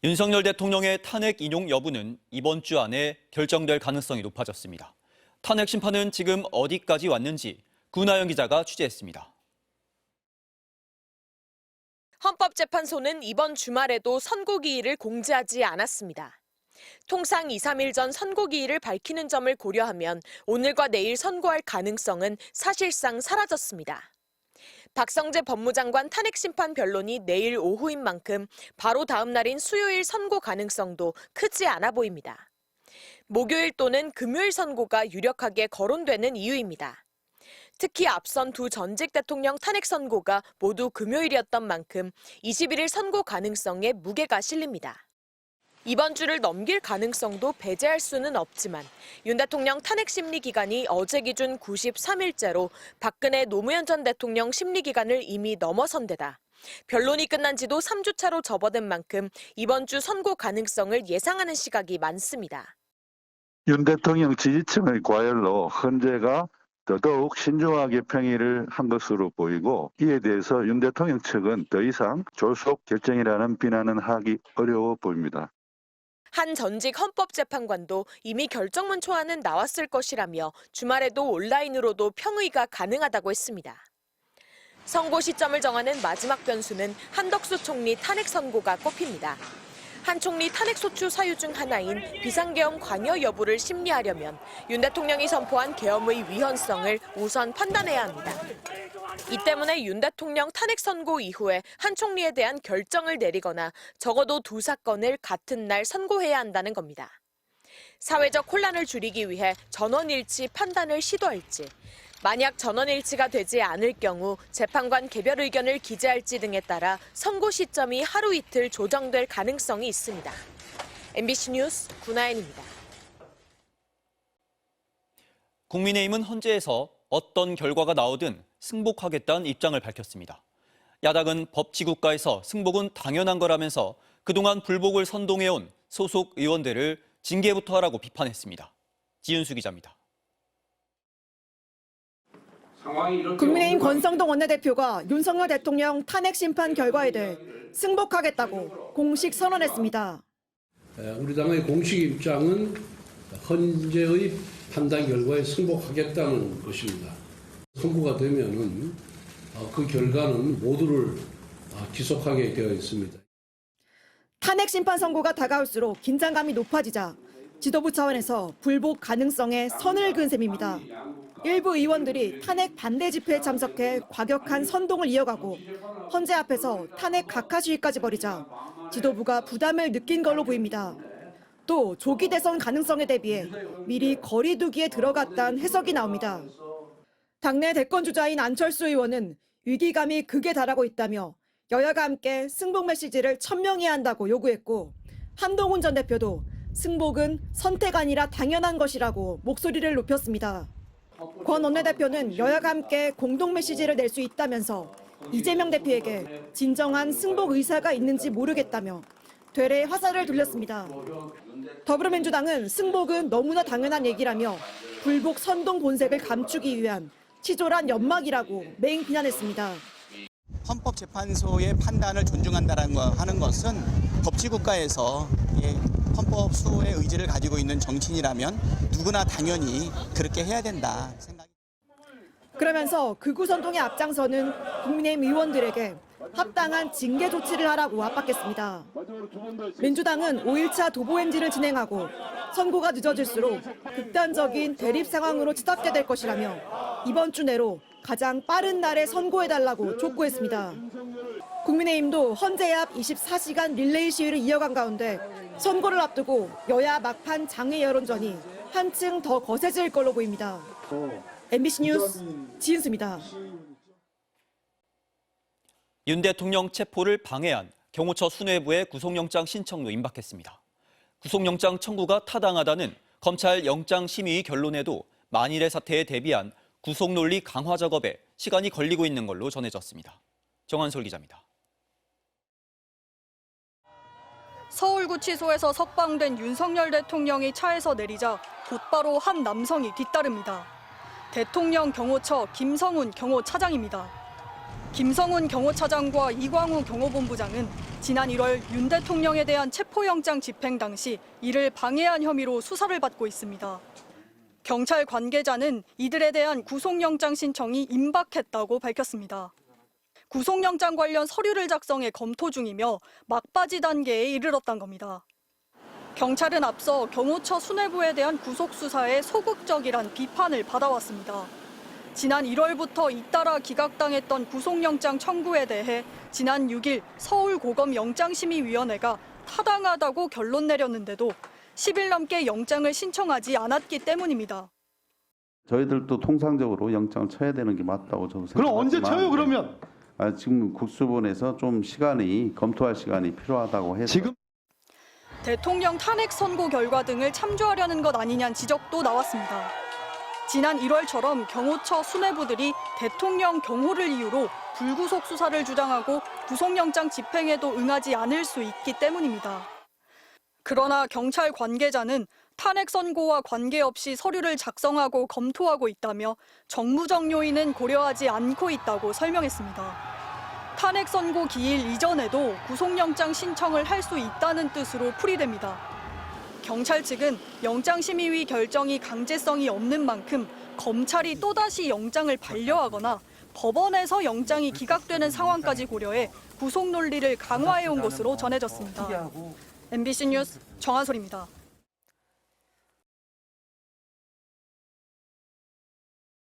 윤석열 대통령의 탄핵 인용 여부는 이번 주 안에 결정될 가능성이 높아졌습니다. 탄핵 심판은 지금 어디까지 왔는지 구나영 기자가 취재했습니다. 헌법재판소는 이번 주말에도 선고기일을 공지하지 않았습니다. 통상 2, 3일 전 선고기일을 밝히는 점을 고려하면 오늘과 내일 선고할 가능성은 사실상 사라졌습니다. 박성재 법무장관 탄핵심판 변론이 내일 오후인 만큼 바로 다음 날인 수요일 선고 가능성도 크지 않아 보입니다. 목요일 또는 금요일 선고가 유력하게 거론되는 이유입니다. 특히 앞선 두 전직 대통령 탄핵 선고가 모두 금요일이었던 만큼 21일 선고 가능성에 무게가 실립니다. 이번 주를 넘길 가능성도 배제할 수는 없지만 윤 대통령 탄핵 심리 기간이 어제 기준 93일째로 박근혜 노무현 전 대통령 심리 기간을 이미 넘어선 데다 변론이 끝난 지도 3주차로 접어든 만큼 이번 주 선고 가능성을 예상하는 시각이 많습니다. 윤 대통령 지지층의 과열로 헌재가 더더욱 신중하게 평의를 한 것으로 보이고, 이에 대해서 윤 대통령 측은 더 이상 졸속 결정이라는 비난은 하기 어려워 보입니다. 한 전직 헌법재판관도 이미 결정문 초안은 나왔을 것이라며 주말에도 온라인으로도 평의가 가능하다고 했습니다. 선고 시점을 정하는 마지막 변수는 한덕수 총리 탄핵 선고가 꼽힙니다. 한 총리 탄핵소추 사유 중 하나인 비상계엄 관여 여부를 심리하려면 윤 대통령이 선포한 계엄의 위헌성을 우선 판단해야 합니다. 이 때문에 윤 대통령 탄핵 선고 이후에 한 총리에 대한 결정을 내리거나 적어도 두 사건을 같은 날 선고해야 한다는 겁니다. 사회적 혼란을 줄이기 위해 전원일치 판단을 시도할지, 만약 전원일치가 되지 않을 경우 재판관 개별 의견을 기재할지 등에 따라 선고 시점이 하루 이틀 조정될 가능성이 있습니다. MBC 뉴스 구나연입니다. 국민의힘은 헌재에서 어떤 결과가 나오든 승복하겠다는 입장을 밝혔습니다. 야당은 법치국가에서 승복은 당연한 거라면서 그동안 불복을 선동해온 소속 의원들을 징계부터 하라고 비판했습니다. 지은수 기자입니다. 국민의힘 권성동 원내대표가 윤석열 대통령 탄핵 심판 결과에 대해 승복하겠다고 공식 선언했습니다. 우리 당의 공식 입장은 헌재의 판단 결과에 승복하겠다는 것입니다. 선고가 되면은 그 결과는 모두를 기속하게 되어 있습니다. 탄핵 심판 선고가 다가올수록 긴장감이 높아지자 지도부 차원에서 불복 가능성에 선을 그은 셈입니다. 일부 의원들이 탄핵 반대 집회에 참석해 과격한 선동을 이어가고 헌재 앞에서 탄핵 각하 시위까지 벌이자 지도부가 부담을 느낀 걸로 보입니다. 또 조기 대선 가능성에 대비해 미리 거리 두기에 들어갔다는 해석이 나옵니다. 당내 대권 주자인 안철수 의원은 위기감이 극에 달하고 있다며 여야가 함께 승복 메시지를 천명해야 한다고 요구했고, 한동훈 전 대표도 승복은 선택 아니라 당연한 것이라고 목소리를 높였습니다. 권 원내대표는 여야가 함께 공동 메시지를 낼 수 있다면서 이재명 대표에게 진정한 승복 의사가 있는지 모르겠다며 되레 화살을 돌렸습니다. 더불어민주당은 승복은 너무나 당연한 얘기라며 불복 선동 본색을 감추기 위한 치졸한 연막이라고 맹 비난했습니다. 헌법재판소의 판단을 존중한다는 하는 것은 법치국가에서 헌법소의 의지를 가지고 있는 정치인이라면 누구나 당연히 그렇게 해야 된다 생각이. 그러면서 극우 선동에 앞장서는 국민의힘 의원들에게 합당한 징계 조치를 하라고 압박했습니다. 민주당은 5일차 도보행진을 진행하고 선고가 늦어질수록 극단적인 대립 상황으로 치닫게 될 것이라며 이번 주 내로 가장 빠른 날에 선고해달라고 촉구했습니다. 국민의힘도 헌재 앞 24시간 릴레이 시위를 이어간 가운데 선고를 앞두고 여야 막판 장외 여론전이 한층 더 거세질 걸로 보입니다. MBC 뉴스 지은수입니다. 윤 대통령 체포를 방해한 경호처 수뇌부의 구속영장 신청도 임박했습니다. 구속영장 청구가 타당하다는 검찰 영장심의 결론에도 만일의 사태에 대비한 구속논리 강화 작업에 시간이 걸리고 있는 걸로 전해졌습니다. 정한솔 기자입니다. 서울구치소에서 석방된 윤석열 대통령이 차에서 내리자 곧바로 한 남성이 뒤따릅니다. 대통령 경호처 김성훈 경호차장입니다. 김성훈 경호차장과 이광우 경호본부장은 지난 1월 윤 대통령에 대한 체포영장 집행 당시 이를 방해한 혐의로 수사를 받고 있습니다. 경찰 관계자는 이들에 대한 구속영장 신청이 임박했다고 밝혔습니다. 구속영장 관련 서류를 작성해 검토 중이며 막바지 단계에 이르렀다는 겁니다. 경찰은 앞서 경호처 수뇌부에 대한 구속수사에 소극적이란 비판을 받아왔습니다. 지난 1월부터 잇따라 기각당했던 구속영장 청구에 대해 지난 6일 서울고검 영장심의위원회가 타당하다고 결론 내렸는데도 10일 넘게 영장을 신청하지 않았기 때문입니다. 저희들도 통상적으로 영장을 쳐야 되는 게 맞다고 저도 생각합니다. 그럼 언제 쳐요 그러면? 지금 국수본에서 좀 검토할 시간이 필요하다고 해서 지금 대통령 탄핵 선고 결과 등을 참조하려는 것 아니냐는 지적도 나왔습니다. 지난 1월처럼 경호처 수뇌부들이 대통령 경호를 이유로 불구속 수사를 주장하고 구속영장 집행에도 응하지 않을 수 있기 때문입니다. 그러나 경찰 관계자는 탄핵 선고와 관계없이 서류를 작성하고 검토하고 있다며 정무적 요인은 고려하지 않고 있다고 설명했습니다. 탄핵 선고 기일 이전에도 구속영장 신청을 할 수 있다는 뜻으로 풀이됩니다. 경찰 측은 영장심의위 결정이 강제성이 없는 만큼 검찰이 또다시 영장을 반려하거나 법원에서 영장이 기각되는 상황까지 고려해 구속 논리를 강화해온 것으로 전해졌습니다. MBC 뉴스 정한솔입니다.